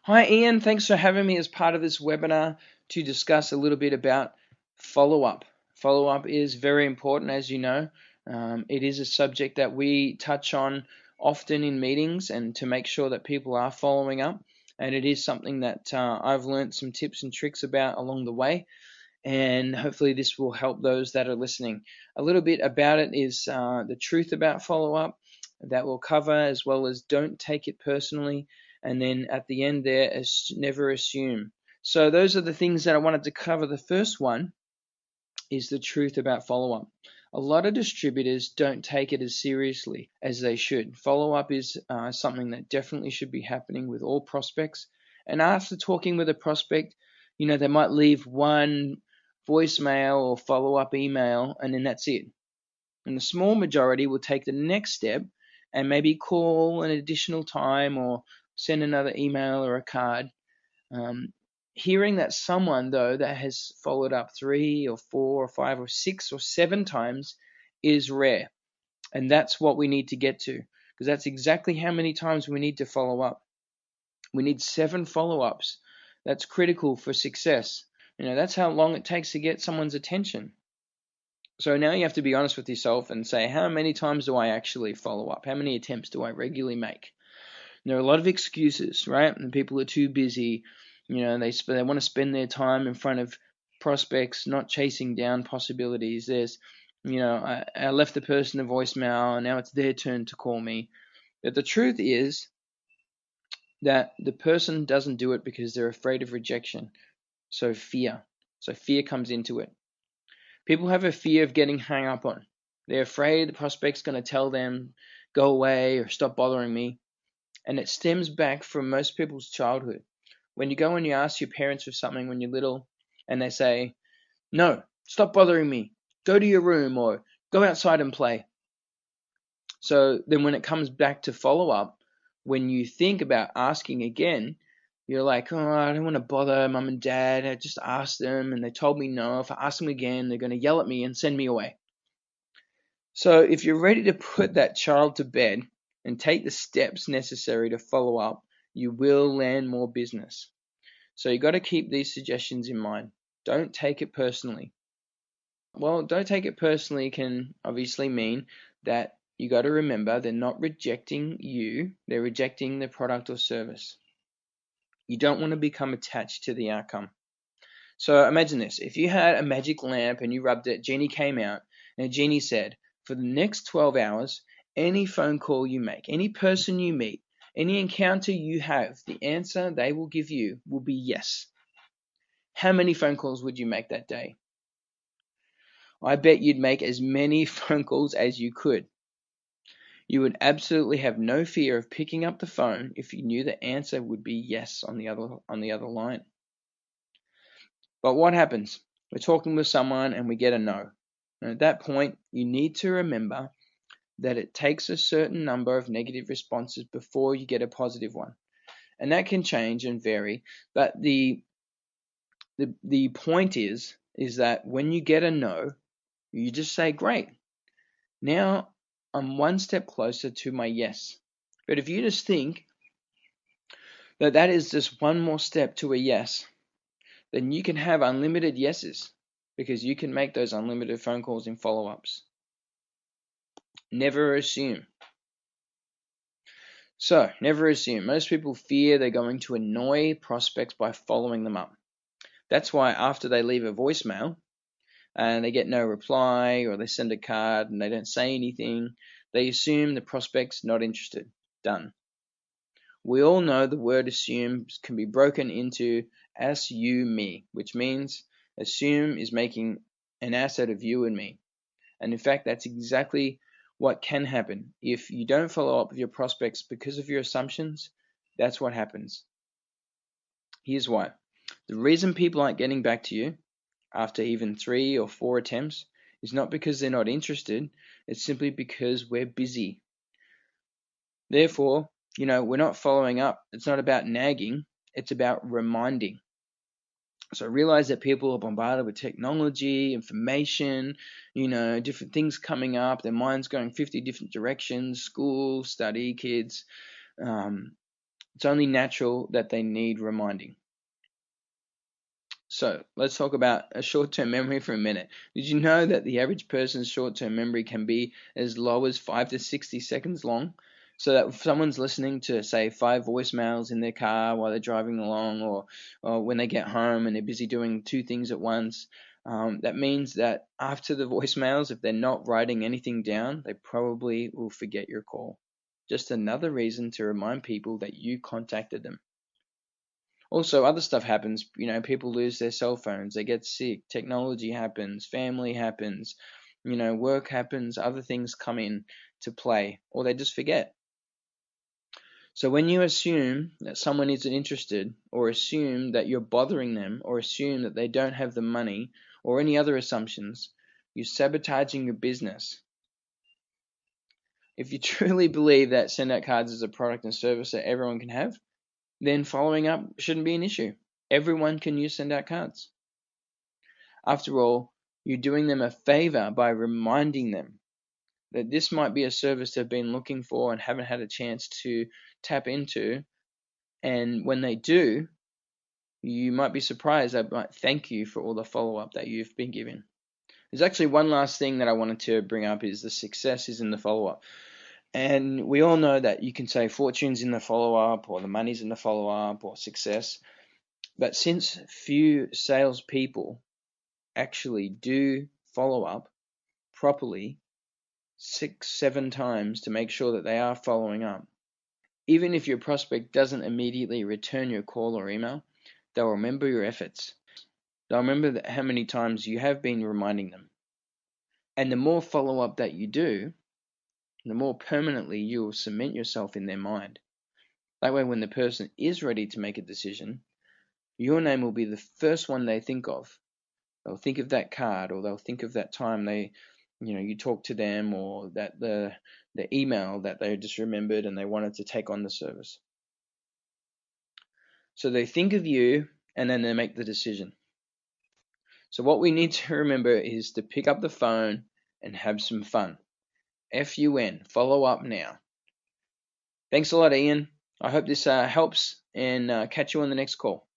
Hi, Ian. Thanks for having me as part of this webinar to discuss a little bit about follow-up. Follow-up is very important, as you know. It is a subject that we touch on often in meetings and to make sure that people are following up. And it is something that I've learned some tips and tricks about along the way. And hopefully this will help those that are listening. A little bit about it is the truth about follow-up that we'll cover, as well as don't take it personally, and then at the end there is never assume. So those are the things that I wanted to cover. The first one is the truth about follow-up. A lot of distributors don't take it as seriously as they should. Follow-up is something that definitely should be happening with all prospects. And after talking with a prospect, they might leave one voicemail or follow-up email, and then that's it. And the small majority will take the next step and maybe call an additional time or send another email or a card. Hearing that someone, though, that has followed up 3 or 4 or 5 or 6 or 7 times is rare. And that's what we need to get to, because that's exactly how many times we need to follow up. We need 7 follow-ups. That's critical for success. That's how long it takes to get someone's attention. So now you have to be honest with yourself and say, how many times do I actually follow up? How many attempts do I regularly make? There are a lot of excuses, right? And people are too busy. They want to spend their time in front of prospects, not chasing down possibilities. There's, I left the person a voicemail, and now it's their turn to call me. But the truth is that the person doesn't do it because they're afraid of rejection. So fear comes into it. People have a fear of getting hung up on. They're afraid the prospect's going to tell them, go away or stop bothering me. And it stems back from most people's childhood. When you go and you ask your parents for something when you're little, and they say, no, stop bothering me, go to your room, or go outside and play. So then when it comes back to follow-up, when you think about asking again, you're like, oh, I don't want to bother mum and dad. I just asked them and they told me no. If I ask them again, they're going to yell at me and send me away. So if you're ready to put that child to bed and take the steps necessary to follow up, you will land more business. So you've got to keep these suggestions in mind. Don't take it personally. Well, don't take it personally can obviously mean that you got to remember they're not rejecting you, they're rejecting the product or service. You don't want to become attached to the outcome. So imagine this. If you had a magic lamp and you rubbed it, genie came out, and a genie said, for the next 12 hours, any phone call you make, any person you meet, any encounter you have, the answer they will give you will be yes. How many phone calls would you make that day? I bet you'd make as many phone calls as you could. You would absolutely have no fear of picking up the phone if you knew the answer would be yes on the other line. But what happens? We're talking with someone and we get a no. And at that point, you need to remember that it takes a certain number of negative responses before you get a positive one. And that can change and vary, but the point is that when you get a no, you just say, great, now I'm one step closer to my yes. But if you just think that that is just one more step to a yes, then you can have unlimited yeses because you can make those unlimited phone calls and follow-ups. Never assume. So, never assume. Most people fear they're going to annoy prospects by following them up. That's why after they leave a voicemail and they get no reply, or they send a card and they don't say anything, they assume the prospect's not interested. Done. We all know the word assume can be broken into assume, which means assume is making an ass out of you and me. And in fact, that's exactly what can happen. If you don't follow up with your prospects because of your assumptions, that's what happens. Here's why. The reason people aren't getting back to you after even 3 or 4 attempts is not because they're not interested, it's simply because we're busy. Therefore, we're not following up. It's not about nagging, it's about reminding. So realize that people are bombarded with technology, information, different things coming up. Their mind's going 50 different directions, school, study, kids. It's only natural that they need reminding. So let's talk about a short-term memory for a minute. Did you know that the average person's short-term memory can be as low as 5 to 60 seconds long? So that if someone's listening to, say, 5 voicemails in their car while they're driving along, or when they get home and they're busy doing 2 things at once, that means that after the voicemails, if they're not writing anything down, they probably will forget your call. Just another reason to remind people that you contacted them. Also, other stuff happens. People lose their cell phones, they get sick, technology happens, family happens, work happens, other things come in to play, or they just forget. So when you assume that someone isn't interested, or assume that you're bothering them, or assume that they don't have the money, or any other assumptions, you're sabotaging your business. If you truly believe that SendOutCards is a product and service that everyone can have, then following up shouldn't be an issue. Everyone can use SendOutCards. After all, you're doing them a favor by reminding them that this might be a service they've been looking for and haven't had a chance to tap into. And when they do, you might be surprised. They might thank you for all the follow-up that you've been given. There's actually one last thing that I wanted to bring up, is the success is in the follow-up. And we all know that you can say fortune's in the follow-up, or the money's in the follow-up, or success. But since few salespeople actually do follow up properly 6, 7 times to make sure that they are following up, even if your prospect doesn't immediately return your call or email, they'll remember your efforts. They'll remember how many times you have been reminding them. And the more follow up that you do, the more permanently you will cement yourself in their mind. That way, when the person is ready to make a decision, your name will be the first one they think of. They'll think of that card, or they'll think of that time you talked to them, or that the email that they just remembered and they wanted to take on the service. So they think of you, and then they make the decision. So what we need to remember is to pick up the phone and have some fun. FUN, follow up now. Thanks a lot, Ian. I hope this helps, and catch you on the next call.